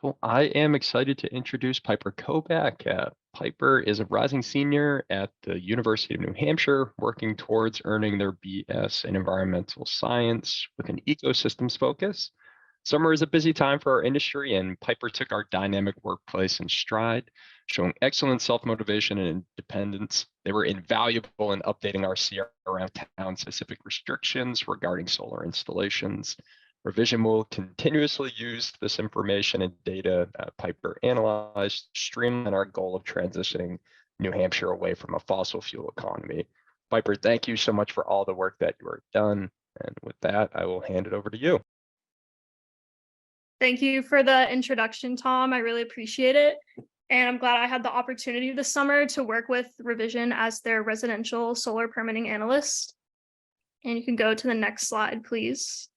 So I am excited to introduce Piper Cobak. Piper is a rising senior at the University of New Hampshire, working towards earning their BS in environmental science with an ecosystems focus. Summer is a busy time for our industry, and Piper took our dynamic workplace in stride, showing excellent self-motivation and independence. They were invaluable in updating our CRM town-specific restrictions regarding solar installations. ReVision will continuously use this information and data Piper analyzed to streamline our goal of transitioning New Hampshire away from a fossil fuel economy. Piper, thank you so much for all the work that you are done. And with that, I will hand it over to you. Thank you for the introduction, Tom. I really appreciate it. And I'm glad I had the opportunity this summer to work with ReVision as their residential solar permitting analyst. And you can go to the next slide, please.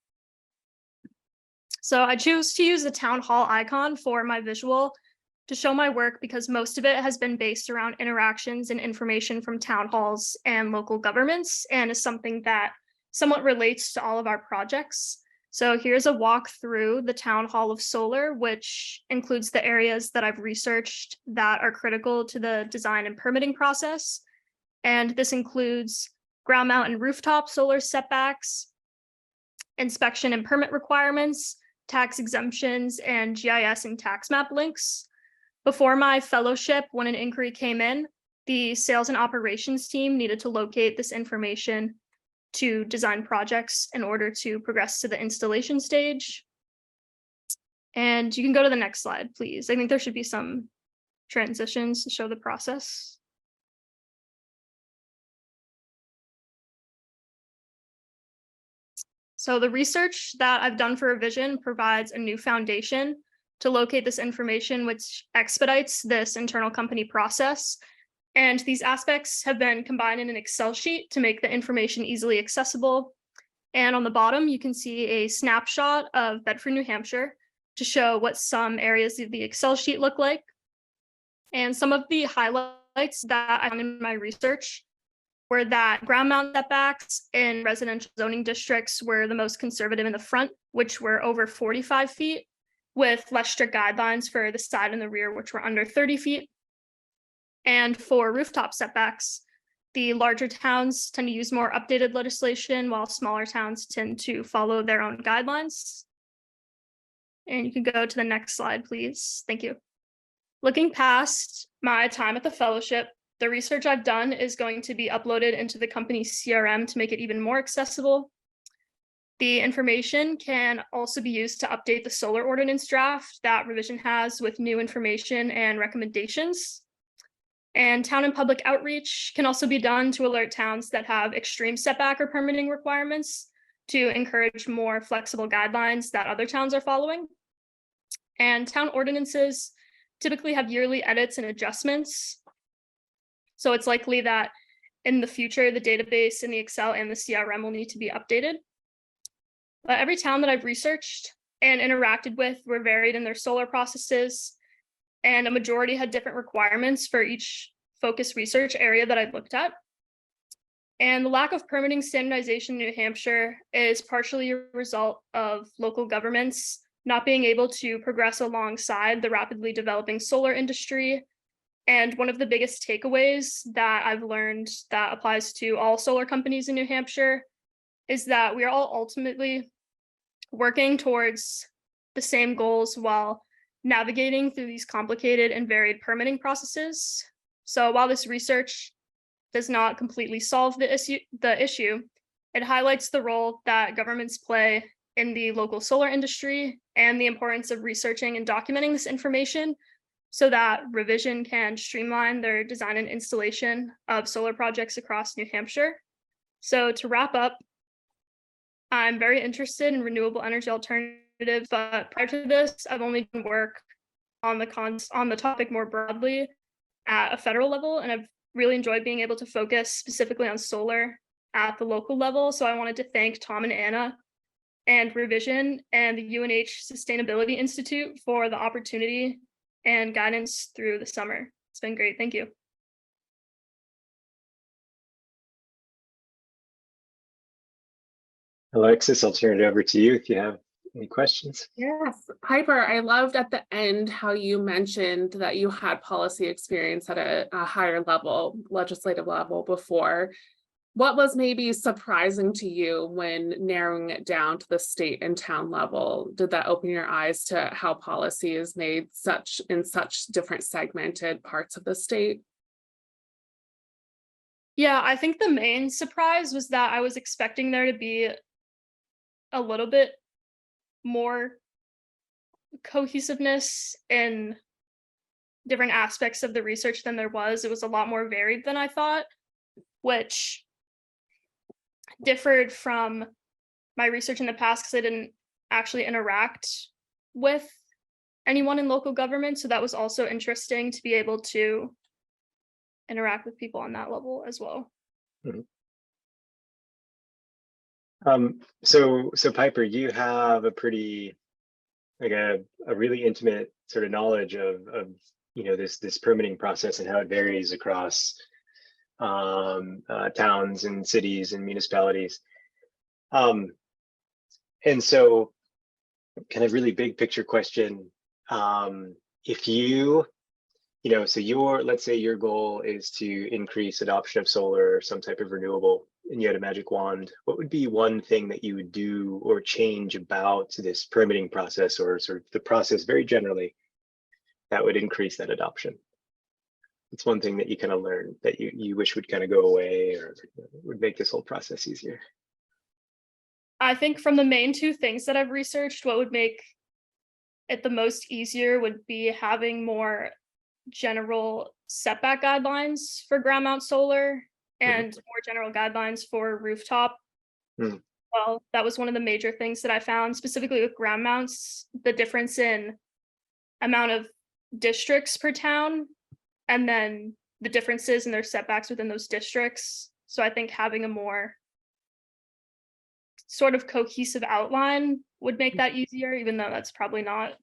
So I choose to use the town hall icon for my visual to show my work because most of it has been based around interactions and information from town halls and local governments, and is something that somewhat relates to all of our projects. So here's a walk through the Town Hall of Solar, which includes the areas that I've researched that are critical to the design and permitting process. And this includes ground mount and rooftop solar setbacks, inspection and permit requirements, tax exemptions, and GIS and tax map links. Before my fellowship, when an inquiry came in, the sales and operations team needed to locate this information to design projects in order to progress to the installation stage. And you can go to the next slide, please. I think there should be some transitions to show the process. So the research that I've done for ReVision provides a new foundation to locate this information, which expedites this internal company process. And these aspects have been combined in an Excel sheet to make the information easily accessible. And on the bottom, you can see a snapshot of Bedford, New Hampshire to show what some areas of the Excel sheet look like. And some of the highlights that I found in my research were that ground mount setbacks in residential zoning districts were the most conservative in the front, which were over 45 feet, with less strict guidelines for the side and the rear, which were under 30 feet. And for rooftop setbacks, the larger towns tend to use more updated legislation, while smaller towns tend to follow their own guidelines. And you can go to the next slide, please. Thank you. Looking past my time at the fellowship, the research I've done is going to be uploaded into the company's CRM to make it even more accessible. The information can also be used to update the solar ordinance draft that ReVision has with new information and recommendations. And town and public outreach can also be done to alert towns that have extreme setback or permitting requirements to encourage more flexible guidelines that other towns are following. And town ordinances typically have yearly edits and adjustments. So it's likely that in the future, the database in the Excel and the CRM will need to be updated. But every town that I've researched and interacted with were varied in their solar processes, and a majority had different requirements for each focus research area that I've looked at. And the lack of permitting standardization in New Hampshire is partially a result of local governments not being able to progress alongside the rapidly developing solar industry. And one of the biggest takeaways that I've learned that applies to all solar companies in New Hampshire is that we are all ultimately working towards the same goals while navigating through these complicated and varied permitting processes. So while this research does not completely solve the issue, it highlights the role that governments play in the local solar industry and the importance of researching and documenting this information so that ReVision can streamline their design and installation of solar projects across New Hampshire. So to wrap up, I'm very interested in renewable energy alternatives, but prior to this, I've only done work on the topic more broadly at a federal level, and I've really enjoyed being able to focus specifically on solar at the local level. So I wanted to thank Tom and Anna and ReVision and the UNH Sustainability Institute for the opportunity and guidance through the summer. It's been great. Thank you. Alexis, I'll turn it over to you if you have Any questions? Yes, Piper, I loved at the end how you mentioned that you had policy experience at a higher level, legislative level before. What was maybe surprising to you when narrowing it down to the state and town level? Did that open your eyes to how policy is made in such different segmented parts of the state? Yeah, I think the main surprise was that I was expecting there to be a little bit more cohesiveness in different aspects of the research than there was. It was a lot more varied than I thought, which differed from my research in the past because I didn't actually interact with anyone in local government. So that was also interesting to be able to interact with people on that level as well. So Piper, you have a pretty like a really intimate sort of knowledge of this permitting process and how it varies across towns and cities and municipalities. And so kind of really big picture question, if so let's say your goal is to increase adoption of solar or some type of renewable, and you had a magic wand, what would be one thing that you would do or change about this permitting process, or sort of the process very generally, that would increase that adoption? It's one thing that you kind of learned that you wish would kind of go away or would make this whole process easier. I think from the main two things that I've researched, what would make it the most easier would be having more general setback guidelines for ground mount solar and more general guidelines for rooftop. Well, that was one of the major things that I found, specifically with ground mounts, the difference in amount of districts per town, and then the differences in their setbacks within those districts. So I think having a more sort of cohesive outline would make that easier, even though that's probably not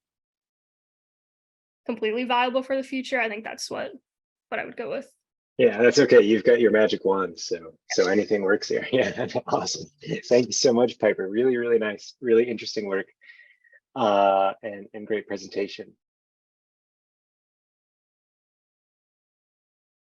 completely viable for the future. I think that's what I would go with. Yeah, that's okay. You've got your magic wand, so anything works here. Yeah, awesome. Thank you so much, Piper. Really, really nice, really interesting work, and great presentation.